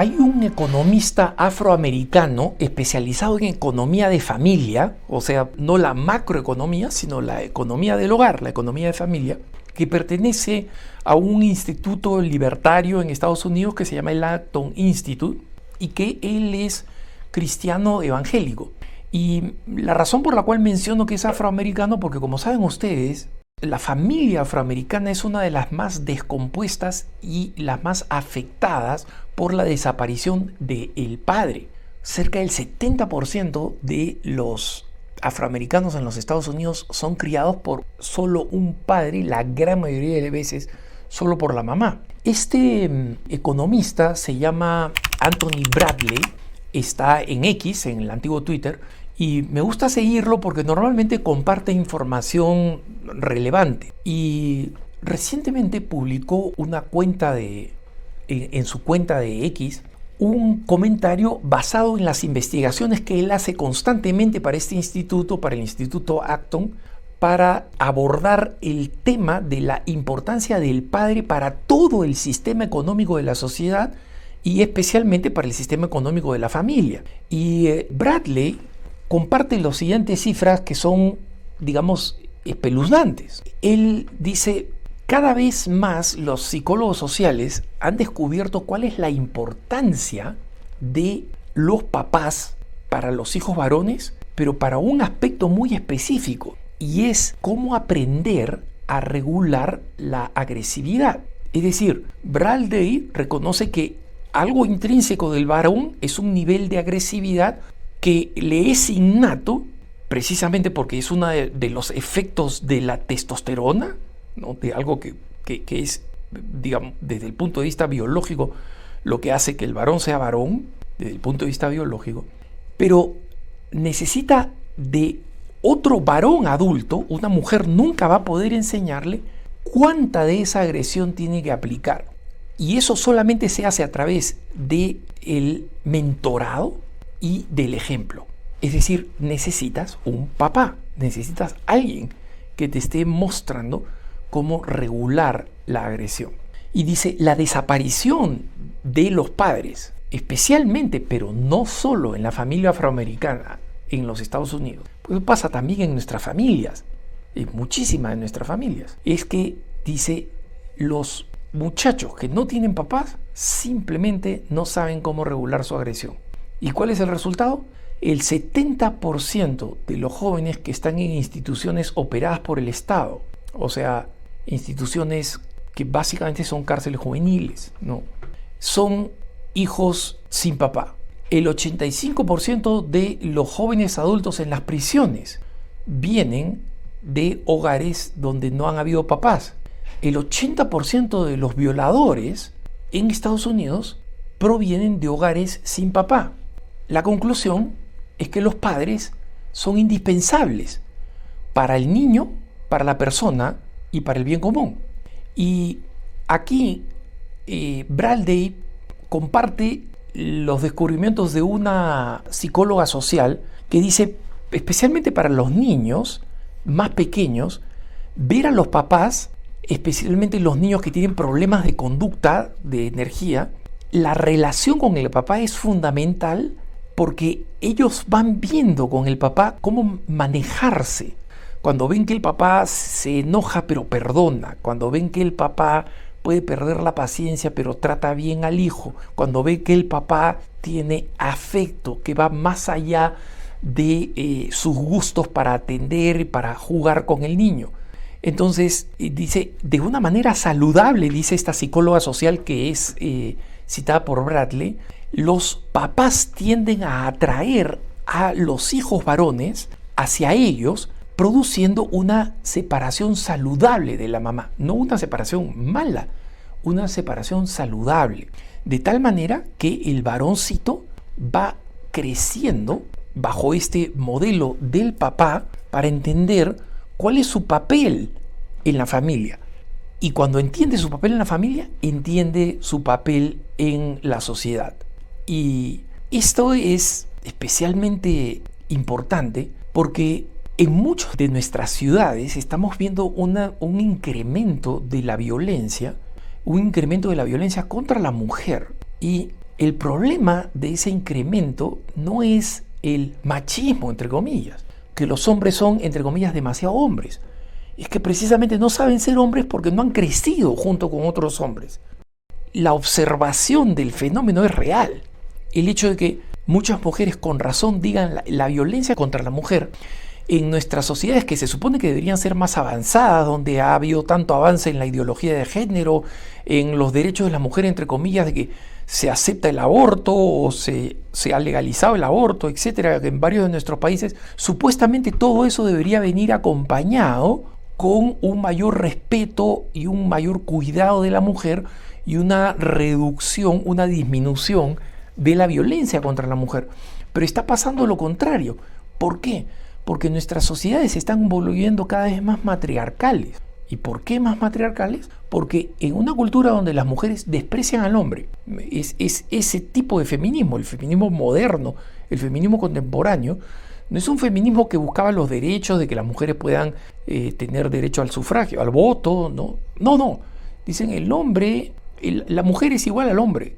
Hay un economista afroamericano especializado en economía de familia, o sea, no la macroeconomía, sino la economía del hogar, la economía de familia, que pertenece a un instituto libertario en Estados Unidos que se llama el Acton Institute y que él es cristiano evangélico. Y la razón por la cual menciono que es afroamericano, porque como saben ustedes, la familia afroamericana es una de las más descompuestas y las más afectadas por la desaparición del padre. Cerca del 70% de los afroamericanos en los Estados Unidos son criados por solo un padre, la gran mayoría de veces solo por la mamá. Este economista se llama Anthony Bradley, está en X, en el antiguo Twitter, y me gusta seguirlo porque normalmente comparte información relevante. Y recientemente publicó en su cuenta de X un comentario basado en las investigaciones que él hace constantemente para este instituto, para el Instituto Acton, para abordar el tema de la importancia del padre para todo el sistema económico de la sociedad y especialmente para el sistema económico de la familia. Y Bradley comparte las siguientes cifras que son, digamos, espeluznantes. Él dice: cada vez más los psicólogos sociales han descubierto cuál es la importancia de los papás para los hijos varones, pero para un aspecto muy específico, y es cómo aprender a regular la agresividad. Es decir, Bradley reconoce que algo intrínseco del varón es un nivel de agresividad que le es innato, precisamente porque es uno de los efectos de la testosterona, ¿no? De algo que es, digamos, desde el punto de vista biológico, lo que hace que el varón sea varón, desde el punto de vista biológico, pero necesita de otro varón adulto. Una mujer nunca va a poder enseñarle cuánta de esa agresión tiene que aplicar. Y eso solamente se hace a través del mentorado y del ejemplo. Es decir, necesitas un papá, necesitas alguien que te esté mostrando cómo regular la agresión. Y dice, la desaparición de los padres, especialmente, pero no solo en la familia afroamericana en los Estados Unidos, pues pasa también en nuestras familias, en muchísimas de nuestras familias, es que, dice, los muchachos que no tienen papás simplemente no saben cómo regular su agresión. ¿Y cuál es el resultado? El 70% de los jóvenes que están en instituciones operadas por el Estado, o sea, instituciones que básicamente son cárceles juveniles, ¿no?, son hijos sin papá. El 85% de los jóvenes adultos en las prisiones vienen de hogares donde no han habido papás. El 80% de los violadores en Estados Unidos provienen de hogares sin papá. La conclusión es que los padres son indispensables para el niño, para la persona y para el bien común. Y aquí Bradley comparte los descubrimientos de una psicóloga social que dice, especialmente para los niños más pequeños, ver a los papás, especialmente los niños que tienen problemas de conducta, de energía, la relación con el papá es fundamental porque ellos van viendo con el papá cómo manejarse. Cuando ven que el papá se enoja pero perdona, cuando ven que el papá puede perder la paciencia pero trata bien al hijo, cuando ven que el papá tiene afecto que va más allá de sus gustos para atender y para jugar con el niño. Entonces dice, de una manera saludable, dice esta psicóloga social que es citada por Bradley, los papás tienden a atraer a los hijos varones hacia ellos, produciendo una separación saludable de la mamá, no una separación mala, una separación saludable, de tal manera que el varoncito va creciendo bajo este modelo del papá para entender cuál es su papel en la familia. Y cuando entiende su papel en la familia, entiende su papel en la sociedad. Y esto es especialmente importante porque en muchas de nuestras ciudades estamos viendo un incremento de la violencia, contra la mujer. Y el problema de ese incremento no es el machismo, entre comillas, que los hombres son, entre comillas, demasiado hombres. Es que precisamente no saben ser hombres porque no han crecido junto con otros hombres. La observación del fenómeno es real. El hecho de que muchas mujeres con razón digan la violencia contra la mujer en nuestras sociedades que se supone que deberían ser más avanzadas, donde ha habido tanto avance en la ideología de género, en los derechos de la mujer, entre comillas, de que se acepta el aborto o se ha legalizado el aborto, etcétera, en varios de nuestros países, supuestamente todo eso debería venir acompañado con un mayor respeto y un mayor cuidado de la mujer y una reducción, una disminución de la violencia contra la mujer. Pero está pasando lo contrario. ¿Por qué? Porque nuestras sociedades se están volviendo cada vez más matriarcales. ¿Y por qué más matriarcales? Porque en una cultura donde las mujeres desprecian al hombre, es ese tipo de feminismo, el feminismo moderno, el feminismo contemporáneo, no es un feminismo que buscaba los derechos de que las mujeres puedan tener derecho al sufragio, al voto, ¿no? No. Dicen el hombre, la mujer es igual al hombre.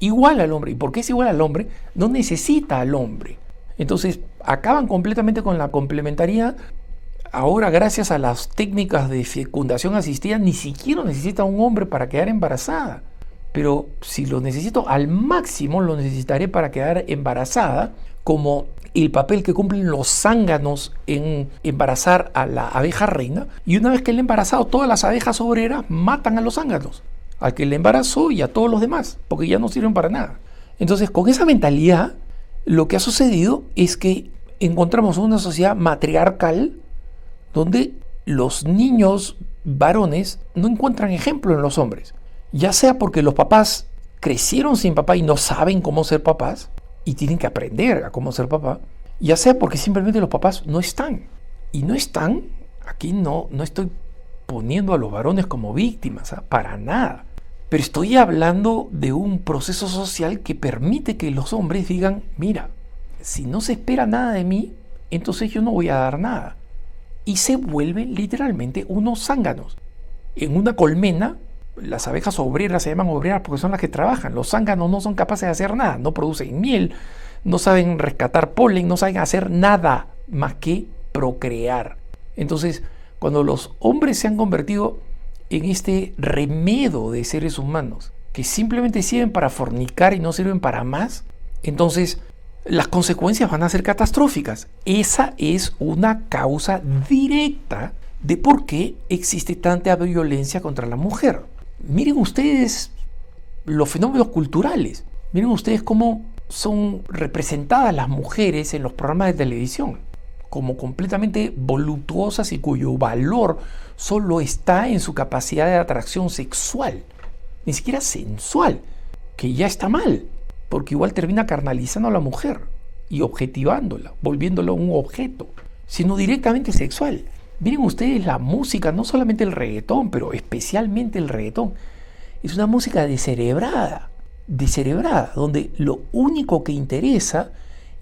Igual al hombre. ¿Y por qué es igual al hombre? No necesita al hombre. Entonces acaban completamente con la complementariedad. Ahora, gracias a las técnicas de fecundación asistida, ni siquiera necesita un hombre para quedar embarazada. Pero si lo necesito, al máximo lo necesitaré para quedar embarazada, como el papel que cumplen los zánganos en embarazar a la abeja reina. Y una vez que le ha embarazado, todas las abejas obreras matan a los zánganos, al que le embarazó y a todos los demás, porque ya no sirven para nada. Entonces, con esa mentalidad, lo que ha sucedido es que encontramos una sociedad matriarcal donde los niños varones no encuentran ejemplo en los hombres, ya sea porque los papás crecieron sin papá y no saben cómo ser papás y tienen que aprender a cómo ser papá, ya sea porque simplemente los papás no están. Y no están, aquí no estoy poniendo a los varones como víctimas, para nada. Pero estoy hablando de un proceso social que permite que los hombres digan, mira, si no se espera nada de mí, entonces yo no voy a dar nada. Y se vuelven literalmente unos zánganos. En una colmena, las abejas obreras se llaman obreras porque son las que trabajan. Los zánganos no son capaces de hacer nada, no producen miel, no saben rescatar polen, no saben hacer nada más que procrear. Entonces, cuando los hombres se han convertido en este remedo de seres humanos que simplemente sirven para fornicar y no sirven para más, entonces las consecuencias van a ser catastróficas. Esa es una causa directa de por qué existe tanta violencia contra la mujer. Miren ustedes los fenómenos culturales. Miren ustedes cómo son representadas las mujeres en los programas de televisión, como completamente voluptuosas y cuyo valor solo está en su capacidad de atracción sexual, ni siquiera sensual, que ya está mal, porque igual termina carnalizando a la mujer y objetivándola, volviéndola un objeto, sino directamente sexual. Miren ustedes la música, no solamente el reggaetón, pero especialmente el reggaetón. Es una música descerebrada, donde lo único que interesa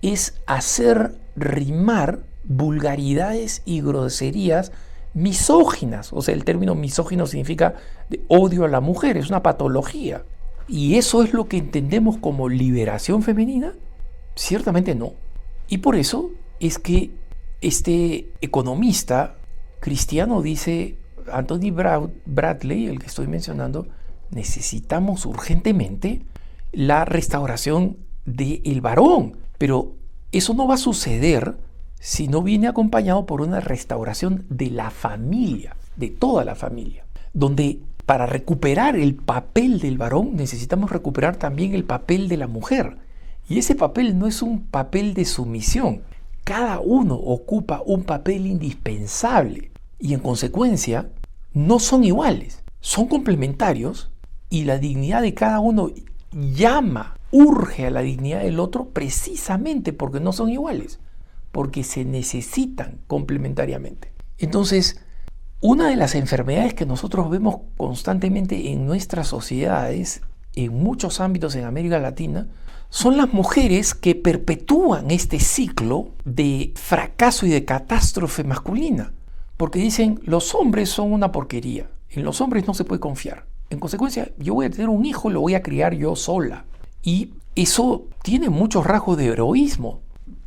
es hacer rimar vulgaridades y groserías misóginas. O sea, el término misógino significa de odio a la mujer, es una patología. ¿Y eso es lo que entendemos como liberación femenina? Ciertamente no. Y por eso es que este economista cristiano dice, Anthony Bradley, el que estoy mencionando, necesitamos urgentemente la restauración del varón. Pero eso no va a suceder si no viene acompañado por una restauración de la familia, de toda la familia, donde para recuperar el papel del varón necesitamos recuperar también el papel de la mujer. Y ese papel no es un papel de sumisión. Cada uno ocupa un papel indispensable y en consecuencia no son iguales, son complementarios y la dignidad de cada uno urge a la dignidad del otro precisamente porque no son iguales, porque se necesitan complementariamente. Entonces, una de las enfermedades que nosotros vemos constantemente en nuestras sociedades, en muchos ámbitos en América Latina, son las mujeres que perpetúan este ciclo de fracaso y de catástrofe masculina, porque dicen, los hombres son una porquería, en los hombres no se puede confiar. En consecuencia, yo voy a tener un hijo, lo voy a criar yo sola. Y eso tiene muchos rasgos de heroísmo.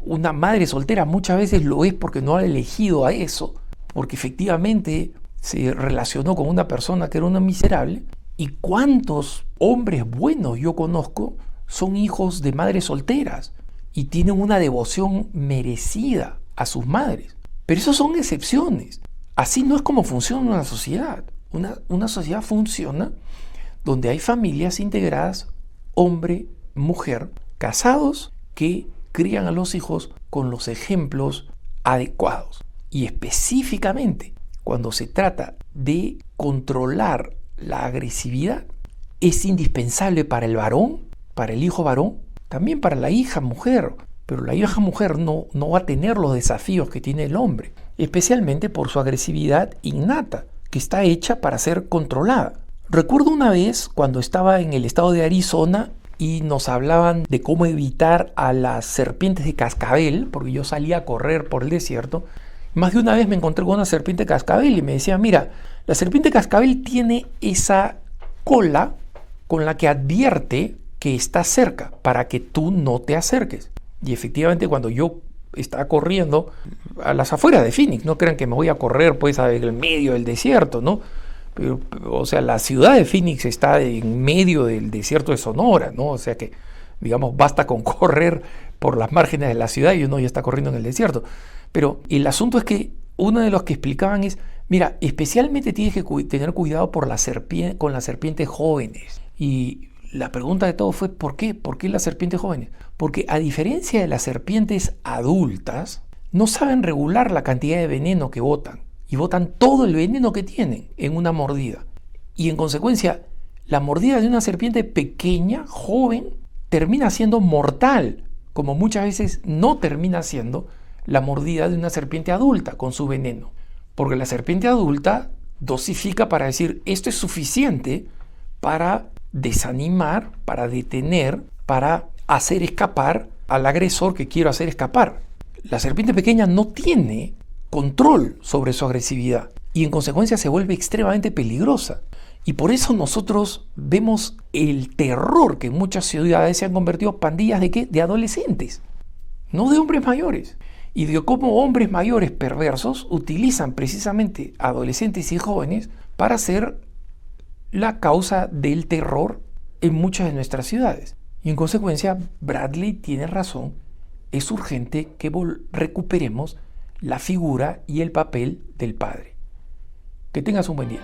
Una madre soltera muchas veces lo es porque no ha elegido a eso, porque efectivamente se relacionó con una persona que era una miserable. ¿Y cuántos hombres buenos yo conozco son hijos de madres solteras y tienen una devoción merecida a sus madres? Pero eso son excepciones. Así no es como funciona una sociedad. Una sociedad funciona donde hay familias integradas, hombre, mujer, casados, que crían a los hijos con los ejemplos adecuados. Y específicamente, cuando se trata de controlar la agresividad, es indispensable para el varón, para el hijo varón, también para la hija mujer. Pero la hija mujer no va a tener los desafíos que tiene el hombre, especialmente por su agresividad innata, que está hecha para ser controlada. Recuerdo una vez cuando estaba en el estado de Arizona y nos hablaban de cómo evitar a las serpientes de cascabel, porque yo salía a correr por el desierto. Más de una vez me encontré con una serpiente de cascabel y me decía, mira, la serpiente de cascabel tiene esa cola con la que advierte que está cerca para que tú no te acerques. Y efectivamente cuando yo estaba corriendo a las afueras de Phoenix, no crean que me voy a correr pues en medio del desierto, ¿no? Pero, o sea, la ciudad de Phoenix está en medio del desierto de Sonora, ¿no? O sea que, digamos, basta con correr por las márgenes de la ciudad y uno ya está corriendo en el desierto. Pero el asunto es que uno de los que explicaban es, mira, especialmente tienes que tener cuidado con las serpientes jóvenes. Y la pregunta de todo fue, ¿por qué? ¿Por qué las serpientes jóvenes? Porque a diferencia de las serpientes adultas, no saben regular la cantidad de veneno que botan. Y botan todo el veneno que tienen en una mordida. Y en consecuencia, la mordida de una serpiente pequeña, joven, termina siendo mortal, como muchas veces no termina siendo la mordida de una serpiente adulta con su veneno. Porque la serpiente adulta dosifica para decir, esto es suficiente para desanimar, para detener, para hacer escapar al agresor que quiero hacer escapar. La serpiente pequeña no tiene control sobre su agresividad y en consecuencia se vuelve extremadamente peligrosa. Y por eso nosotros vemos el terror que en muchas ciudades se han convertido pandillas ¿de qué? De adolescentes, no de hombres mayores. Y de cómo hombres mayores perversos utilizan precisamente adolescentes y jóvenes para ser la causa del terror en muchas de nuestras ciudades. Y en consecuencia, Bradley tiene razón, es urgente que recuperemos la figura y el papel del padre. Que tengas un buen día.